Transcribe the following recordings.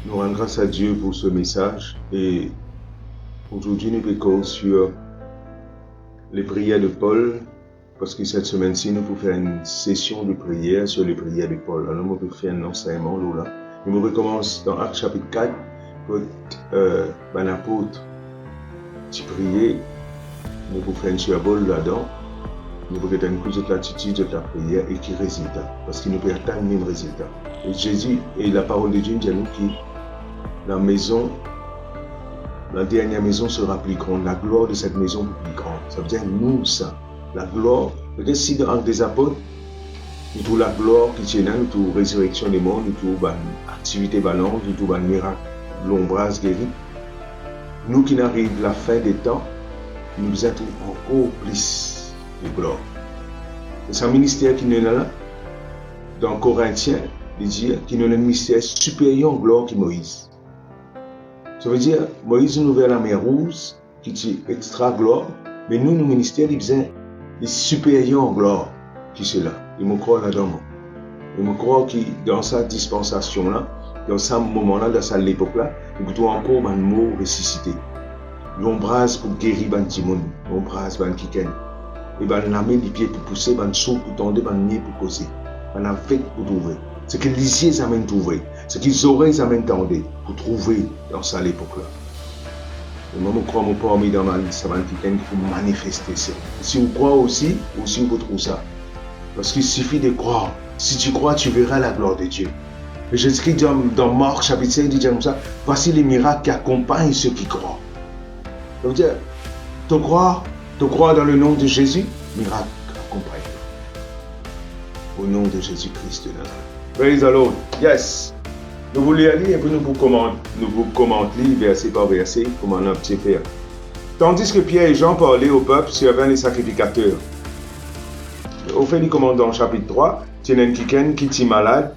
Nous rendons grâce à Dieu pour ce message et aujourd'hui nous pécons sur les prières de Paul parce que cette semaine-ci nous pouvons faire une session de prière sur les prières de Paul. Alors nous pouvons faire un enseignement là. Et nous recommençons dans Actes chapitre 4 pour l'apôtre qui priait. Nous pouvons faire un survol là-dedans. Nous pouvons faire une plus de l'attitude de la prière et qui résultat. Parce qu'il nous peut atteindre le même résultat. Et Jésus et la parole de Dieu nous dit à nous que la dernière maison sera plus grande, la gloire de cette maison plus grande. Ça veut dire nous, ça. La gloire, peut-être si dans Actes des apôtres, nous trouvons la gloire qui tient là, nous trouvons la résurrection des morts, nous trouvons l'activité balance, nous trouvons le miracle, l'ombrage guéri. Nous qui n'arrivons à la fin des temps, nous avons encore plus de gloire. C'est un ministère qui n'est là, dans Corinthiens, il dit qu'il a un ministère supérieur en gloire que Moïse. Ça veut dire, Moïse nous ouvert la mer Rouge, qui est extra gloire, mais nous, nos ministères, ils est supérieur en gloire qui c'est là. Il me croit là-dedans. Il me croit que dans sa dispensation-là, dans ce moment-là, dans cette époque-là, il doit encore un mot ressuscité. L'ombrage pour guérir les démons, l'ombrage pour quitter. Et la main des pieds pour pousser, le saut pour tendre, le nez pour causer, avec pour trouver. C'est que les yeux amènent trouver, c'est que les oreilles amènent tendre pour trouver dans cette époque-là. Et moi, je crois que je ne peux pas dans ma savane qui faut manifester ça. Si vous croyez aussi, vous pouvez trouver ça. Parce qu'il suffit de croire. Si tu crois, tu verras la gloire de Dieu. Et Jésus-Christ dit dans Marc chapitre 5, il dit comme ça, voici les miracles qui accompagnent ceux qui croient. Ça veut dire, te croire dans le nom de Jésus, miracle accompagne. Au nom de Jésus-Christ de Nazareth. Praise the Lord. Yes. Nous voulons lire et puis nous vous commentons verset par verset, comme on a petit faire. Tandis que Pierre et Jean parlaient au peuple, servant les sacrificateurs. Au fait, il commande dans le chapitre 3, il y a un quelqu'un qui est malade,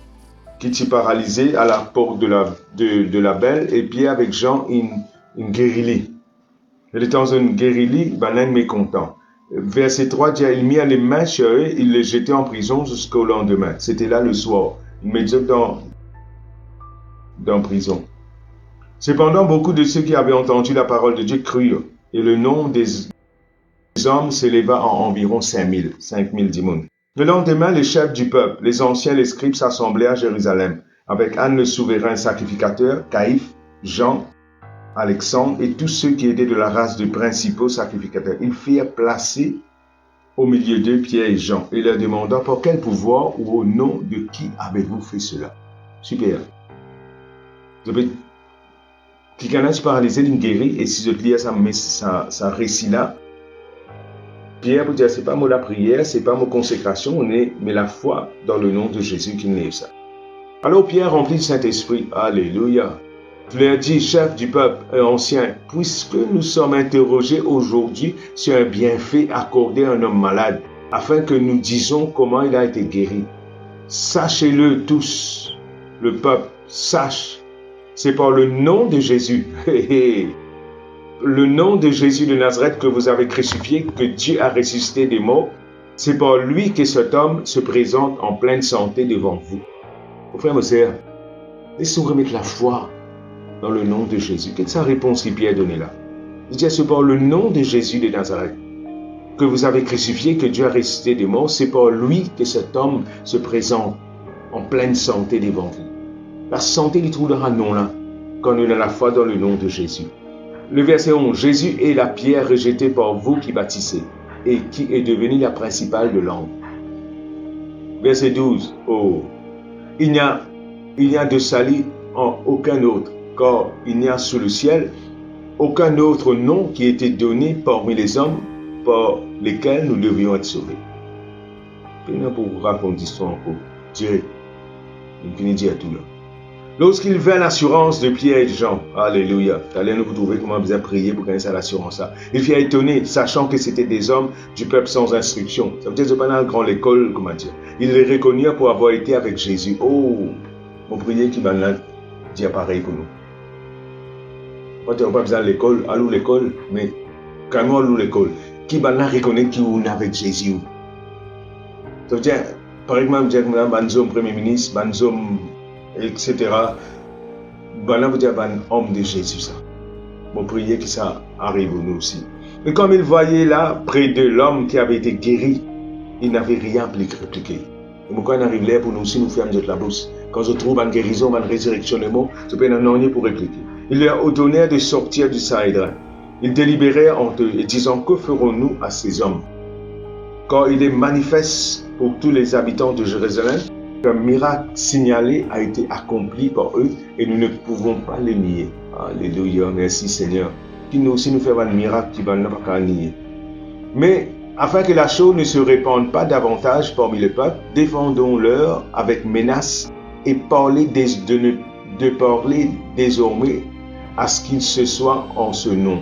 qui est paralysé à la porte de la belle, et Pierre avec Jean, une guérille. Il est dans une guérille, il est mécontent. Verset 3 dit, il mit les mains sur eux, il les jetait en prison jusqu'au lendemain. C'était là le soir. Il met dans prison. Cependant, beaucoup de ceux qui avaient entendu la parole de Dieu crurent, et le nombre des hommes s'éleva en environ 5000 démons. Le lendemain, les chefs du peuple, les anciens, les scribes s'assemblaient à Jérusalem, avec Anne le souverain sacrificateur, Caïphe, Jean, Alexandre et tous ceux qui étaient de la race des principaux sacrificateurs. Ils firent placer au milieu d'eux Pierre et Jean et leur demanda par quel pouvoir ou au nom de qui avez-vous fait cela. Super. Quelqu'un a paralysé d'une guérie et si je lis ça récit là, Pierre vous dire c'est pas moi la prière, c'est pas ma consécration, mais la foi dans le nom de Jésus qui n'est ça. Alors Pierre rempli du Saint-Esprit, alléluia. Je leur dis, chef du peuple et ancien, puisque nous sommes interrogés aujourd'hui sur un bienfait accordé à un homme malade, afin que nous disions comment il a été guéri. Sachez-le tous, le peuple sache, c'est par le nom de Jésus, le nom de Jésus de Nazareth que vous avez crucifié, que Dieu a ressuscité des morts, c'est par lui que cet homme se présente en pleine santé devant vous. Mon frère, mes sœurs, laissez-nous remettre la foi dans le nom de Jésus. Quelle est sa réponse que Pierre donnait là? Il dit, c'est par le nom de Jésus de Nazareth que vous avez crucifié, que Dieu a ressuscité des morts. C'est par lui que cet homme se présente en pleine santé devant vous. La santé, il trouvera non là, quand on a la foi dans le nom de Jésus. Le verset 11, Jésus est la pierre rejetée par vous qui bâtissez et qui est devenue la principale de l'angle. Verset 12, oh, il n'y a de salut en aucun autre, car il n'y a sous le ciel aucun autre nom qui ait été donné parmi les hommes par lesquels nous devions être sauvés. Je vais vous raconter l'histoire encore. Dieu, il finit de dire tout là. Lorsqu'il vint l'assurance de Pierre et Jean, alléluia, allez nous trouver comment vous avez prié pour gagner cette assurance-là. Il fut étonné, sachant que c'était des hommes du peuple sans instruction. Ça veut dire que pendant la grande école, comment dire. Ils les reconnurent pour avoir été avec Jésus. Oh, on priait qu'il va dire pareil pour nous. On n'a pas besoin de l'école, allons l'école, mais quand même allons l'école. Qui va reconnaître qu'on est avec Jésus. Ça veut dire, par exemple, dire que Banzom Premier ministre, Banzom, etc. là, vous dites, homme de Jésus, ça. Mon prière que ça arrive nous aussi. Et comme il voyait là, près de l'homme qui avait été guéri, il n'avait rien à répliquer. Et pourquoi on arrive là pour nous aussi nous faire de la bouche. Quand je trouve une guérison, une résurrection de mots, je peux en rien pour répliquer. Il leur ordonnait de sortir du Sanhédrin. Ils délibéraient entre eux et disant, que ferons-nous à ces hommes? Quand il est manifeste pour tous les habitants de Jérusalem qu'un miracle signalé a été accompli par eux et nous ne pouvons pas le nier. Alléluia, merci Seigneur. Qui nous aussi nous fait un miracle qui va ne pas nier. Mais afin que la chose ne se répande pas davantage parmi le peuple, défendons-leur avec menace et de parler désormais à ce qu'il se soit en ce nom.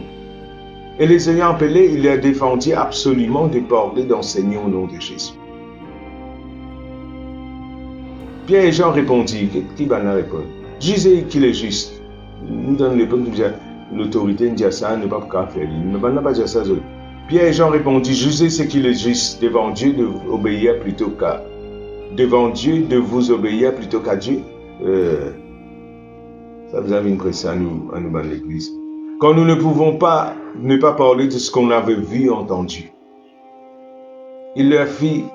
Et les ayant appelés, il leur défendit absolument de parler d'enseigner au nom de Jésus. Pierre et Jean répondirent, qui va nous répondre? Jugez qu'il est juste. Nous donnons l'autorité de dire ça, ne pas faire. Ne va pas dire ça. Pierre et Jean répondirent, jugez ce qu'il est juste devant Dieu de vous obéir plutôt qu'à Dieu. Ça vous avez une pression à nous dans l'église. Quand nous ne pouvons pas ne pas parler de ce qu'on avait vu, entendu. Il leur fit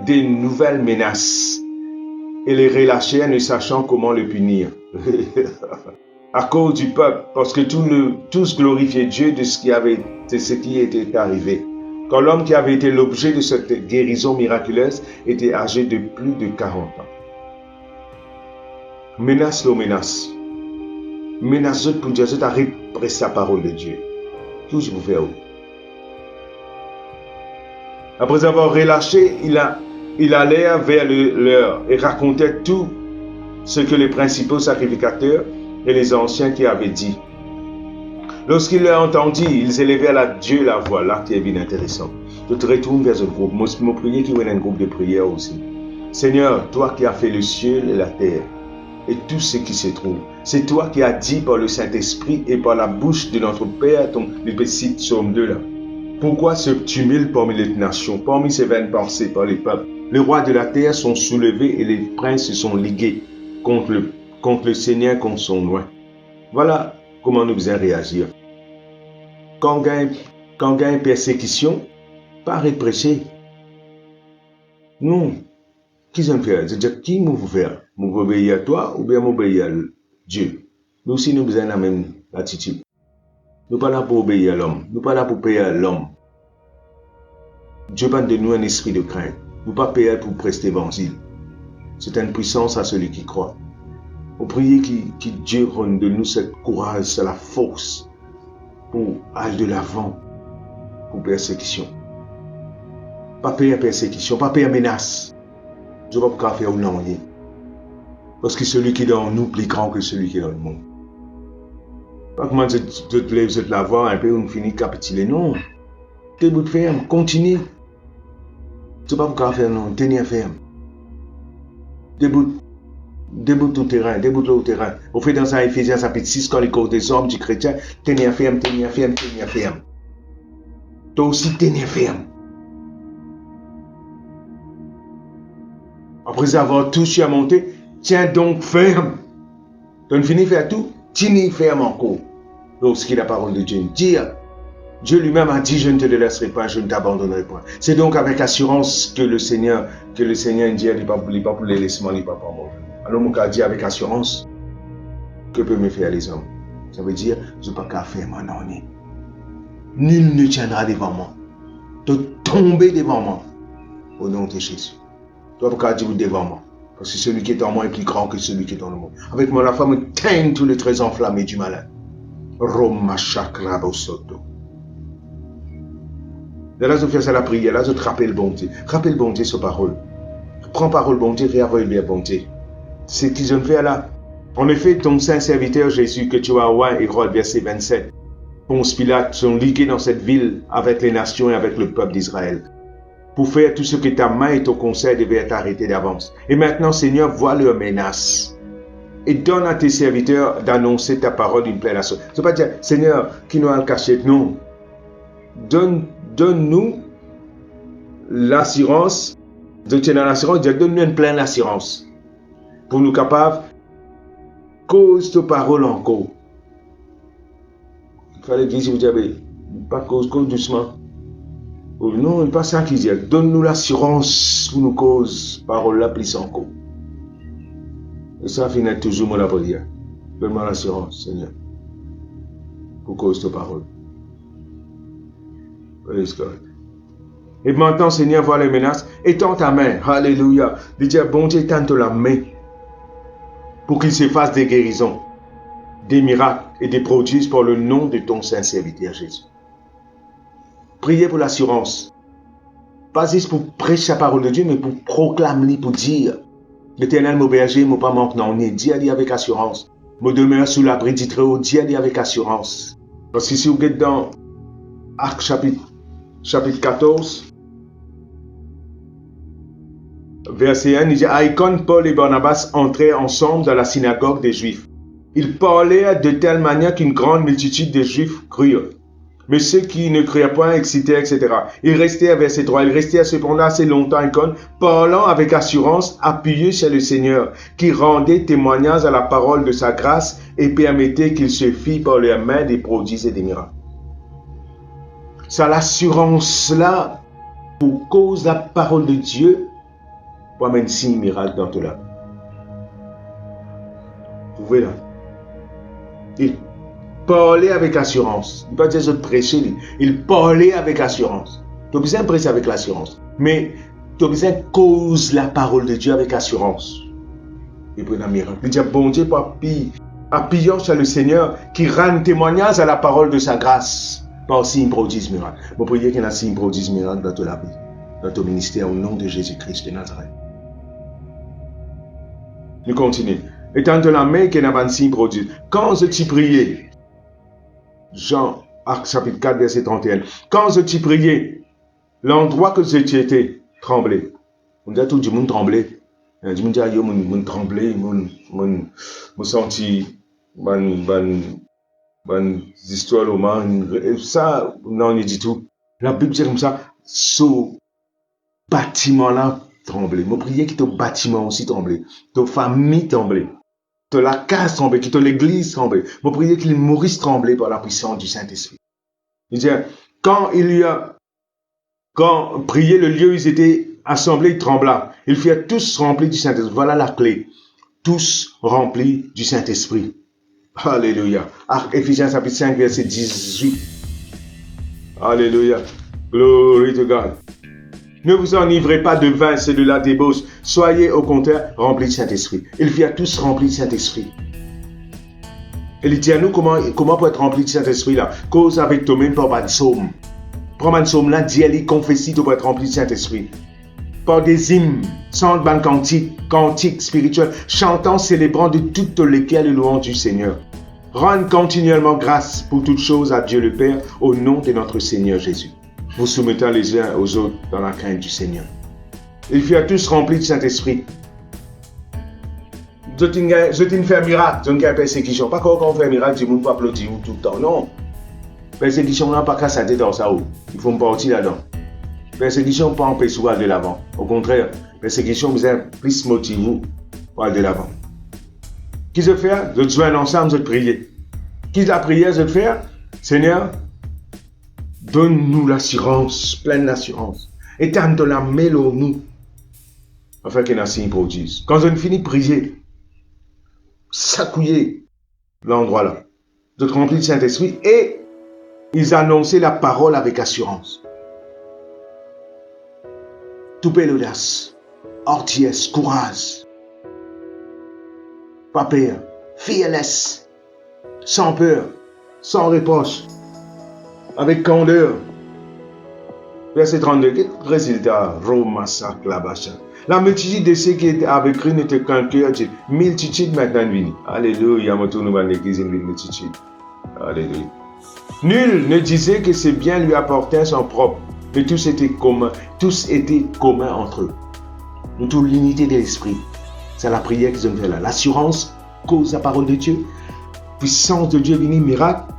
des nouvelles menaces et les relâchèrent ne sachant comment le punir. À cause du peuple, parce que tous glorifiaient Dieu de ce qui était arrivé. Quand l'homme qui avait été l'objet de cette guérison miraculeuse était âgé de plus de 40 ans. Menace le menace. Menace pour Dieu, c'est à réprimer sa parole de Dieu. Tout je vous fais. Après avoir relâché, il allait vers leur et racontait tout ce que les principaux sacrificateurs et les anciens qui avaient dit. Lorsqu'ils l'ont entendu, ils élevèrent à Dieu la voix. Là, qui est bien intéressant. Je te retourne vers ce groupe. Moi, prière qui est un groupe de prière aussi. Seigneur, toi qui as fait le ciel et la terre, et tout ce qui se trouve. C'est toi qui as dit par le Saint-Esprit et par la bouche de notre Père, le petit psaume 2 là. Pourquoi ce tumulte parmi les nations, parmi ces vaines pensées par les peuples? Les rois de la terre sont soulevés et les princes se sont ligués contre le Seigneur, contre son loin. Voilà comment nous devons réagir. Quand on gagne persécution, pas répresser. Non. Qui j'aime faire? C'est-à-dire, qui m'ouvre faire? M'obéir à toi ou bien m'obéir à Dieu? Nous aussi, nous avons la même attitude. Nous ne sommes pas là pour obéir à l'homme. Nous ne sommes pas là pour payer à l'homme. Dieu parle de nous un esprit de crainte. Nous ne sommes pas payés pour prester l'évangile. C'est une puissance à celui qui croit. On prie que Dieu rende de nous ce courage, la force pour aller de l'avant pour persécution. Pas payer à persécution, pas payer à menace. Je ne vais pas faire ou non. Parce que celui qui est dans nous est plus grand que celui qui est dans le monde. Pas comment je te lève, je te la vois un peu, on finit de capituler. Non. T'es bout de ferme, continue. Tu ne vas pas faire non, tenir ferme. Debout ton terrain, debout le terrain. On fait dans ça, Éphésiens chapitre 6, quand les causes des hommes du chrétien, tenir ferme, tenir ferme, tenir ferme. Toi aussi, tenir ferme. Après avoir tout à monter, tiens donc ferme. Tu as fini de faire tout, tiens ferme encore. Lorsqu'il la parole de Dieu dit, Dieu lui-même a dit, je ne te laisserai pas, je ne t'abandonnerai pas. C'est donc avec assurance que le Seigneur dit, il n'est pas pour les laissements, il n'est pas pour moi. Alors, mon cas dit avec assurance, que peut me faire les hommes? Ça veut dire, je ne peux pas faire mon année. Nul ne tiendra devant moi. De tomber devant moi. Au nom de Jésus. Tu ne peux pas dire devant moi. Parce que celui qui est en moi est plus grand que celui qui est dans le monde. Avec moi, la femme teigne tous les traits enflammés du malin. Roma chakra bosoto. Et là, je fais ça la prière. Là, je te rappelle bon Dieu. Rappelle bon Dieu sa parole. Prends parole bon Dieu, réavoue bien bon Dieu. C'est ce qu'ils ont fait là. En effet, ton saint serviteur Jésus, que tu as oint, Hérode, verset 27, Ponce Pilate sont ligués dans cette ville avec les nations et avec le peuple d'Israël. Pour faire tout ce que ta main et ton conseil devaient t'arrêter d'avance. Et maintenant, Seigneur, vois leurs menaces. Et donne à tes serviteurs d'annoncer ta parole d'une pleine assurance. Ce n'est pas dire, Seigneur, qui nous a caché. Non. Donne-nous l'assurance. Donne-nous une pleine assurance. Pour nous capables Cause ta parole encore. Il fallait dire, si vous dites, pas cause doucement. Oh, non, pas ça qu'il dit. Donne-nous l'assurance pour nous cause parole là plus encore. Et ça finit toujours mon la prière. Donne-moi l'assurance, Seigneur, pour cause ta parole. Praise God. Et maintenant, Seigneur, vois les menaces. Étends ta main. Alléluia. Dis, bon Dieu, étends la main pour qu'il se fasse des guérisons, des miracles et des prodiges pour le nom de ton saint serviteur Jésus. Priez pour l'assurance. Pas juste pour prêcher la parole de Dieu, mais pour proclamer, pour dire l'Éternel, mon berger, mon pas manque, non, on est dit avec assurance. Mon demeure sous l'abri du Très-Haut, dit avec assurance. Parce que si vous êtes dans Actes chapitre 14, verset 1, il dit, à Icône, Paul et Barnabas entraient ensemble dans la synagogue des Juifs. Ils parlaient de telle manière qu'une grande multitude de Juifs crurent. Mais ceux qui ne crurent point excitaient, etc. Ils restaient, verset 3, ils restaient cependant assez longtemps à Icône, parlant avec assurance, appuyés sur le Seigneur, qui rendait témoignage à la parole de sa grâce et permettait qu'il se fît par leurs mains des prodiges et des miracles. C'est l'assurance-là, pour cause de la parole de Dieu, pour amener signe miracle dans tout là. Vous voyez là? Il parlait avec assurance. Il ne pas dire de prêcher. Il parlait avec assurance. Tu as besoin de prêcher avec l'assurance. Mais tu as besoin de cause la parole de Dieu avec assurance. Et puis un miracle. Il dit, bon Dieu, appuyons sur le Seigneur qui rend témoignage à la parole de sa grâce. Par signe, prodige, miracle. Vous priez qu'il y ait un signe, prodige, miracle dans toute la vie. Dans ton ministère, au nom de Jésus-Christ de Nazareth. Nous continuons. Étant de la main qu'il y a un signe, prodige. Quand je t'y priais, Jean, Acte chapitre 4, verset 31. Quand je t'y priais, l'endroit que je t'y étais tremblé. On dit à tout le monde tremblé. On dit, yo, mon tremblé, mon senti, mon histoire, ça, non, on dit tout. La Bible dit comme ça, ce bâtiment-là tremblé. Mon prière qui ton bâtiment aussi tremblé. Ta famille tremblé. De la case tremblée, qui de l'église tremblée. Mon prière qu'il Maurice tremblé par la puissance du Saint-Esprit. Il dit, quand priait le lieu, ils étaient assemblés, ils trembla. Ils furent tous remplis du Saint-Esprit. Voilà la clé. Tous remplis du Saint-Esprit. Alléluia. Éphésiens chapitre 5, verset 18. Alléluia. Glory to God. Ne vous enivrez pas de vin, c'est de la débauche. Soyez au contraire remplis du Saint-Esprit. Ils furent tous remplis du Saint-Esprit. Il dit à nous comment pour être rempli du Saint-Esprit là. Cause avec toi-même par un psaume. Prends un psaume là, dis-lui, confesse pour être rempli du Saint-Esprit. Par des hymnes, chante ban cantiques spirituels, chantant, célébrant de toutes lesquelles le louange du Seigneur. Rendre continuellement grâce pour toutes choses à Dieu le Père au nom de notre Seigneur Jésus. Vous soumettant les uns aux autres dans la crainte du Seigneur. Ils furent tous remplis du Saint-Esprit. Je t'ai fait un miracle, je n'ai pas persécution. Pas quand on fait un miracle, tout le monde peut applaudir tout le temps. Non. Persécution, n'a pas qu'à s'arrêter dans ça. Il faut me partir là-dedans. Persécution, pas empêcher de aller de l'avant. Au contraire, persécution, vous êtes plus motivé pour aller de l'avant. Qu'est-ce que je fais? Je joins ensemble, je prie. Qu'est-ce que la prière, je fais? Seigneur, donne-nous l'assurance, pleine d'assurance. Étends de la mêle nous, afin qu'il y ait un signe prodige. Quand je finis de prier, s'accouiller l'endroit là. Je remplis le Saint-Esprit et ils annonçaient la parole avec assurance. Tout belle audace, hardiesse, courage, pas peur, fearless, sans peur, sans reproche, avec candeur. Verset 32, quel résultat? La multitude de ceux qui étaient avec lui n'était qu'un cœur. Multitude maintenant venue. Alléluia, nous tournons dans l'église une multitude. Alléluia. Nul ne disait que ses biens lui apportaient son propre, mais tous étaient communs entre eux. Nous tous l'unité de l'esprit. C'est la prière qu'ils ont fait là. L'assurance cause la parole de Dieu. Puissance de Dieu venue, miracle.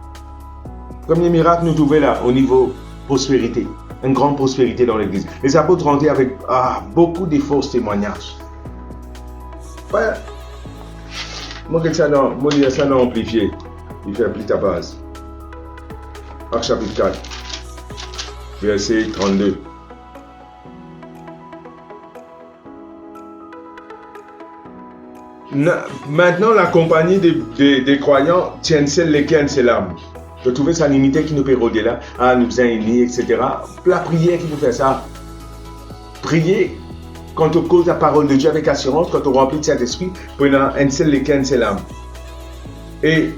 Premier miracle nous trouvons là au niveau prospérité. Une grande prospérité dans l'église. Les apôtres rentraient avec beaucoup de fausses témoignages. Ouais. Moi, je lire ça dans Amplifié. Il fait plus ta base. Acte chapitre 4, verset 32. Maintenant, la compagnie des croyants tient celle lesquelles c'est l'âme. De trouver sa limité qui nous peut rôder là, nous faisons unis, etc. La prière qui nous fait ça. Prier quand on cause la parole de Dieu avec assurance, quand on remplit de Saint-Esprit, pour un seul lesquels c'est l'âme. Et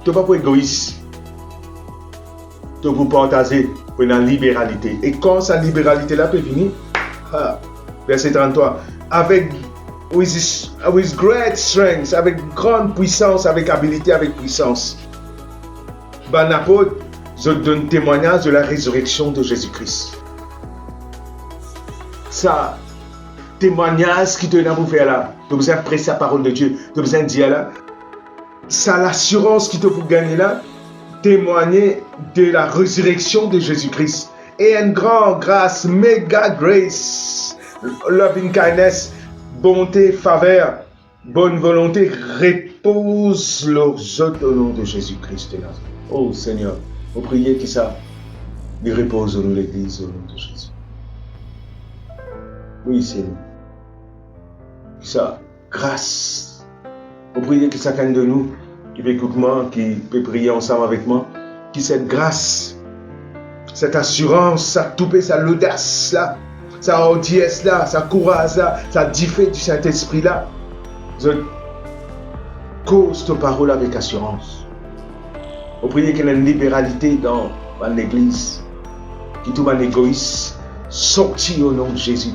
tu n'es pas pour égoïste. Tu vous partager pour une libéralité. Et quand cette libéralité-là peut venir, verset 33, with great strength, avec grande puissance, avec habilité, avec puissance. Ben, l'apôtre, je donne témoignage de la résurrection de Jésus-Christ. Ça, témoignage qui te donne à vous faire là. Tu as besoin de presser la parole de Dieu. Tu as besoin de dire là. Ça, l'assurance qui te vous gagner là, témoigner de la résurrection de Jésus-Christ. Et une grande grâce, méga grace, loving kindness, bonté, faveur, bonne volonté, repose leurs autres au nom de Jésus-Christ. Oh Seigneur, on prie que ça, il repose au nom de l'Église au nom de Jésus. Oui Seigneur. Que ça, grâce. On prie que chacun de nous, qui peut écouter moi, qui peut prier ensemble avec moi, que cette grâce, cette assurance, sa toupée, sa l'audace là, sa audience là, sa courage là, sa diffé du Saint-Esprit là, je cause ta parole avec assurance. On prie qu'il y ait une libéralité dans l'Église, qui tout un égoïste sorti au nom de Jésus.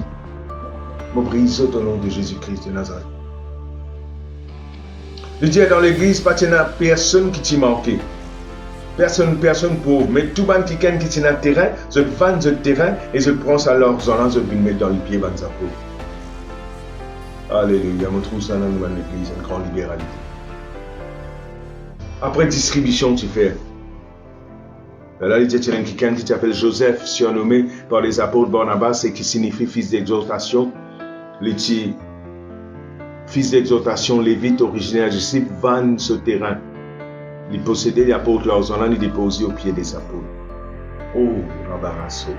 Je prie au nom de Jésus-Christ de Nazareth. Je dis dans l'église, pas de personne qui t'y manque. Personne pauvre. Mais tout le monde qui est dans le terrain, je vends le terrain et je prends ça leur zone, je le mets dans les pieds de sa peau. Alléluia, je trouve ça dans l'église, une grande libéralité. Après distribution, tu fais. Là, il y a quelqu'un qui s'appelle Joseph, surnommé par les apôtres Barnabas, et qui signifie fils d'exhortation. Les fils d'exhortation, lévite, originaire de Cypre, vendent ce terrain. Ils possédaient les apôtres, leurs en ils déposaient au pied des apôtres. Oh, Rabarasso,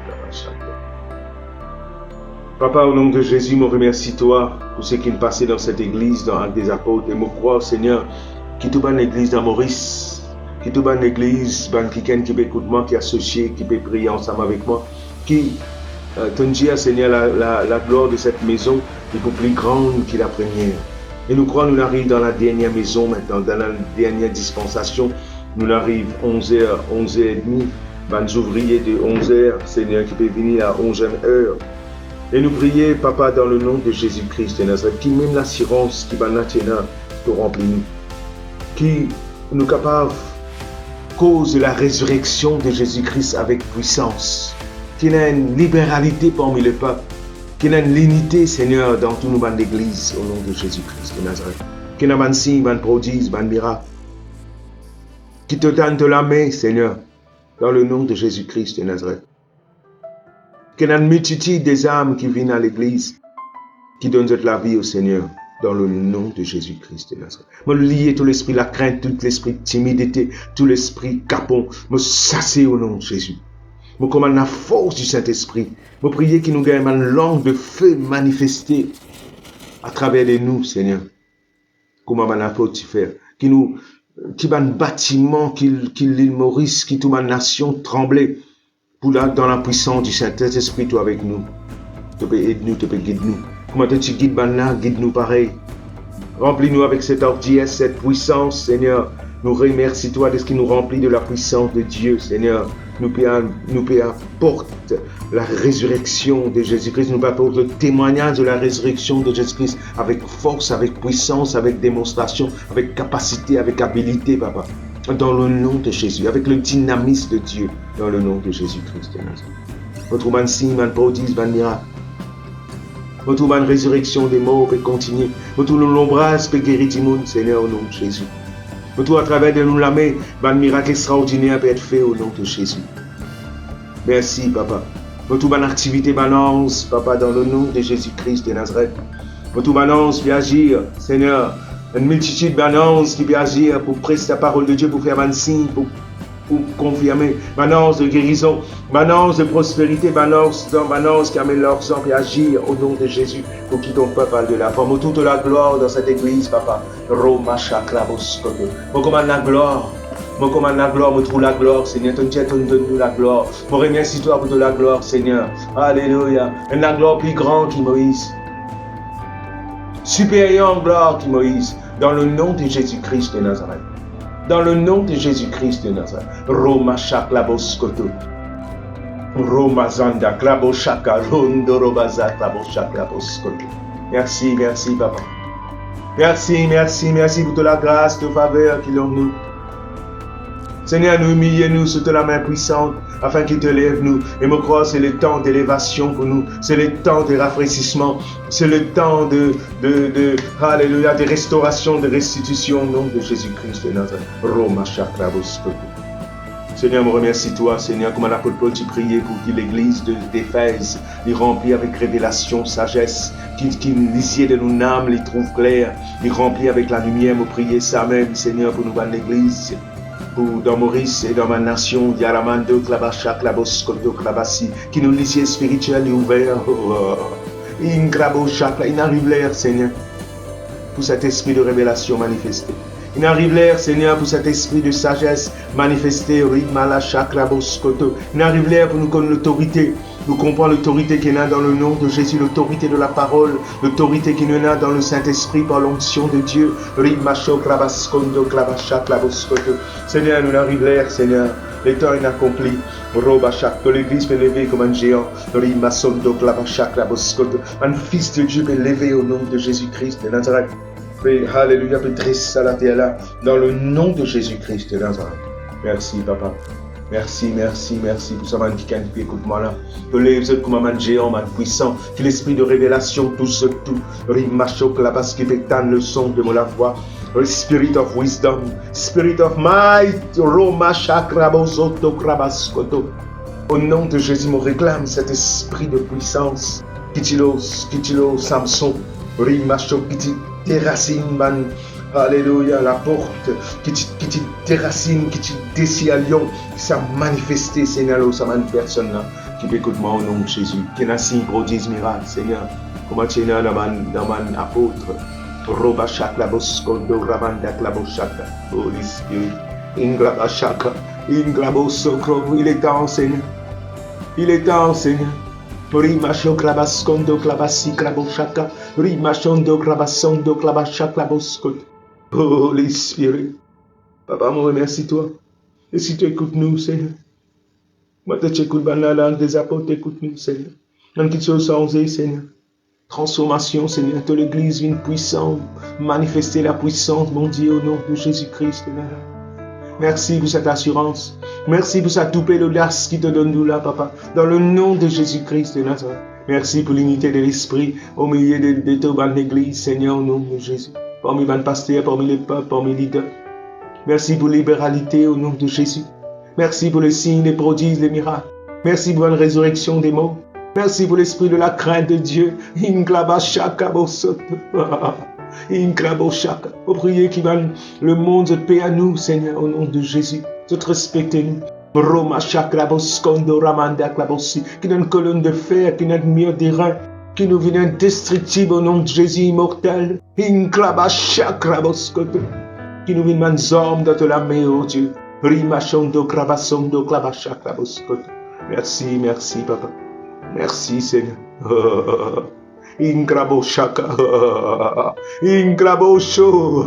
Papa, au nom de Jésus, je remercie toi pour ce qui est passé dans cette église, dans Actes des apôtres. Et je crois, Seigneur, qui tout dans l'église dans Maurice, qui tout dans l'église, quelqu'un qui peut écouter moi, qui est associé, qui peut prier ensemble avec moi, qui te dit, Seigneur, la gloire de cette maison est beaucoup plus grande que la première. Et nous croyons, nous arrivons dans la dernière maison maintenant, dans la dernière dispensation. Nous arrivons 11h, 11h30, les ouvriers de 11h, Seigneur, qui peut venir à 11e heure. Et nous prions, Papa, dans le nom de Jésus-Christ de Nazareth, qui même l'assurance qui va nous te remplir nous, qui nous capable cause de la résurrection de Jésus-Christ avec puissance, qui a une libéralité parmi le peuple, qui a une l'unité, Seigneur, dans tout nous l'église, au nom de Jésus-Christ de Nazareth, qui a un signe, un prodige, un miracle, qui te donne de la main, Seigneur, dans le nom de Jésus-Christ de Nazareth. Qu'il y a une multitude des âmes qui viennent à l'église, qui donnent la vie au Seigneur, dans le nom de Jésus-Christ de Nazareth. Je lier tout l'esprit, la crainte, tout l'esprit de timidité, tout l'esprit capon, me sasser au nom de Jésus. Je commande la force du Saint-Esprit. Je prie qu'il nous gagne une langue de feu manifestée à travers de nous, Seigneur. Comme on a fait faire. Qui va un bâtiment, qui l'île Maurice, qui toute ma nation tremblait. Dans la puissance du Saint-Esprit, toi avec nous. Tu peux aider nous, tu peux guider nous. Comment tu guides maintenant, guide-nous pareil. Remplis-nous avec cette ordiesse, cette puissance, Seigneur. Nous remercions toi de ce qui nous remplit de la puissance de Dieu, Seigneur. Nous apporte la résurrection de Jésus-Christ. Nous apporte le témoignage de la résurrection de Jésus-Christ avec force, avec puissance, avec démonstration, avec capacité, avec habilité, Papa. Dans le nom de Jésus, avec le dynamisme de Dieu, dans le nom de Jésus-Christ. Votre man signe, man prodige, man miracle. Votre man résurrection des morts peut continuer. Votre l'ombrage peut guérir du monde, Seigneur, au nom de Jésus. Votre à travers de nous la main, un miracle extraordinaire peut être fait au nom de Jésus. Merci, Papa. Votre bonne activité balance, Papa, dans le nom de Jésus-Christ de Nazareth. Votre balance, viens agir, Seigneur, Une multitude d'annonces qui peut agir pour prêcher la parole de Dieu, pour faire un signe, pour confirmer. Annonce de guérison, annonce de prospérité, annonce qui amène leur sang et agir au nom de Jésus pour qui ton peuple a de la forme. Toute la gloire dans cette église, papa. Roma chakra boskoto. Moi commande la gloire. Moi commande la gloire, moi trouve la gloire, Seigneur. Ton Dieu, donne-nous la gloire. Moi remercie toi pour de la gloire, Seigneur. Alléluia. La gloire plus grande que Moïse. Supérieur en gloire que Moïse. Dans le nom de Jésus-Christ de Nazareth. Dans le nom de Jésus-Christ de Nazareth. Roma chakra boskoto. Roma zanda klabo chakra rondo robaza klabo chakra boskoto. Merci, merci, papa. Merci, merci, merci pour toute la grâce, de faveur qu'il en nous. Seigneur, nous humilions-nous sous ta main puissante afin qu'il te lève nous. Et me crois, c'est le temps d'élévation pour nous. C'est le temps de rafraîchissement. C'est le temps alléluia, de restauration, de restitution au nom de Jésus-Christ de Nazareth. Roma chakra boskoto. Seigneur, me remercie toi, Seigneur, comme l'apôtre Paul, tu priais pour que l'église d'Éphèse les remplit avec révélation, sagesse, qu'il lisier de nos âmes, les trouve clairs, les remplit avec la lumière. Me prier ça même, Seigneur, pour nous voir l'église. Dans Maurice et dans ma nation, Yaramando, Klabachak, Klaboskoto, Klabasi, qui nous lisier spirituel et ouvert. Il arrive l'air, Seigneur, pour cet esprit de révélation manifesté. Il arrive l'air, Seigneur, pour cet esprit de sagesse manifesté. Il arrive l'air pour nous connaître l'autorité. Nous comprenons l'autorité qui est là dans le nom de Jésus, l'autorité de la parole, l'autorité qui est là dans le Saint-Esprit par l'onction de Dieu. Seigneur, nous arrive l'air, Seigneur. Le temps est accompli. Que l'église peut lever comme un géant. Un fils de Dieu peut lever au nom de Jésus-Christ de Nazareth. Alléluia, peut dresser à la terre là, dans le nom de Jésus-Christ de Nazareth. Merci, papa. Merci, merci, merci pour ça, man, qui écoute-moi là. Que les êtres comme un géant, man, puissant, que l'esprit de révélation, tout ce tout, rimachok là-bas, qui fait tant le son de la voix. Spirit of wisdom, spirit of might, Roma chakrabosoto krabaskoto. Au nom de Jésus, me réclame cet esprit de puissance. Kitilo, Samson, rimachok, qui déracine, man. Alléluia, la porte qui te déracine, qui te dessine à Lyon, qui s'est manifesté, Seigneur, ça m'a une personne là, qui écoute moi au nom de Jésus, qui est un signe, prodige, miracle, Seigneur, comment tu es là dans mon apôtre, Roba Chakla Boskondo, Rabanda Klaboshaka, Holy Spirit, Ingraba Chaka, Ingrabo Sokro, il est temps, Seigneur, il est temps, Seigneur. Rimacho Klabaskondo, Klabasi, Klaboshaka, Rimachondo, Klabasondo, Klabashaka, Boskot. Holy Spirit. Papa, me remercie toi. Et si tu écoutes nous, Seigneur. Moi, tu écoutes la langue des apôtres, écoute-nous, Seigneur. Dans quelque chose sans Seigneur. Transformation, Seigneur, de l'église, une puissance. Manifester la puissance, mon Dieu, au nom de Jésus-Christ. Merci pour cette assurance. Merci pour cette toupée d'audace qui te donne nous là, papa. Dans le nom de Jésus-Christ de Nazareth. Merci pour l'unité de l'esprit au milieu de ton église, Seigneur, au nom de Jésus. Parmi les pasteurs, parmi les peuples, parmi les leaders. Merci pour la libéralité au nom de Jésus. Merci pour les signes, les prodiges, les miracles. Merci pour la résurrection des morts. Merci pour l'esprit de la crainte de Dieu. Pour prier qui va le monde de paix à nous, Seigneur, au nom de Jésus. De te respecter nous. Roma chakra boskondo ramanda klabosi. Qui donne une colonne de fer, qui donne mieux des reins. Qui nous vient indestructible au nom de Jésus immortel. Inklaba chakra boskondo. Qui nous vient manzorm dans la main, oh Dieu. Rimachondo krabasondo klaba chakra boskondo. Merci, merci, papa. Merci, Seigneur. Ingrabo shaka. Ingrabo show.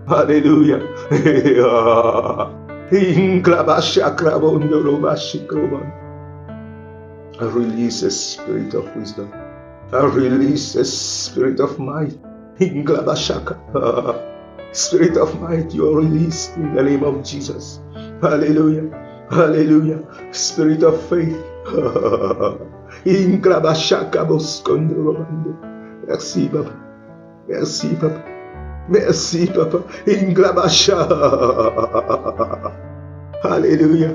Alléluia. Ingraba shakra bondoroba shikroban. I release a spirit of wisdom. I release a spirit of might. Ingraba shaka. Spirit of might, you are released in the name of Jesus. Hallelujah. Hallelujah. Spirit of faith. Merci, papa. Merci, papa. Merci, papa. Alléluia.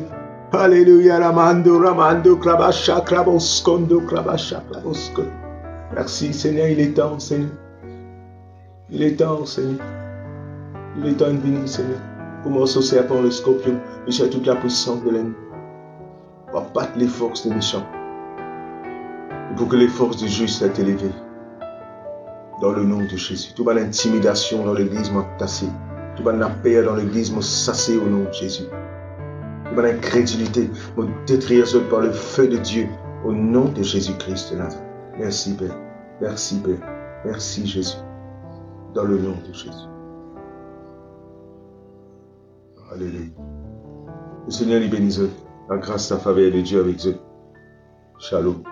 Alléluia. Ramando, Krabasha, Kraboskondo, Krabasha, Kraboskondo. Merci, Seigneur, il est temps, Seigneur. Il est temps, Seigneur. Il est temps de venir, Seigneur. Commence au serpent, le scorpion, déchire toute la puissance de l'ennemi. Pour battre les forces des méchants. Et pour que les forces du juste soient élevées. Dans le nom de Jésus. Tout va l'intimidation dans l'église m'a tassé. Tout va la paix dans l'église m'a sassé au nom de Jésus. Tout va l'incrédulité m'a détruire par le feu de Dieu au nom de Jésus-Christ de Nazareth. Merci Père. Merci Père. Merci Jésus. Dans le nom de Jésus. Alléluia. Le Seigneur les bénisse. La grâce, la faveur de Dieu avec eux. Shalom.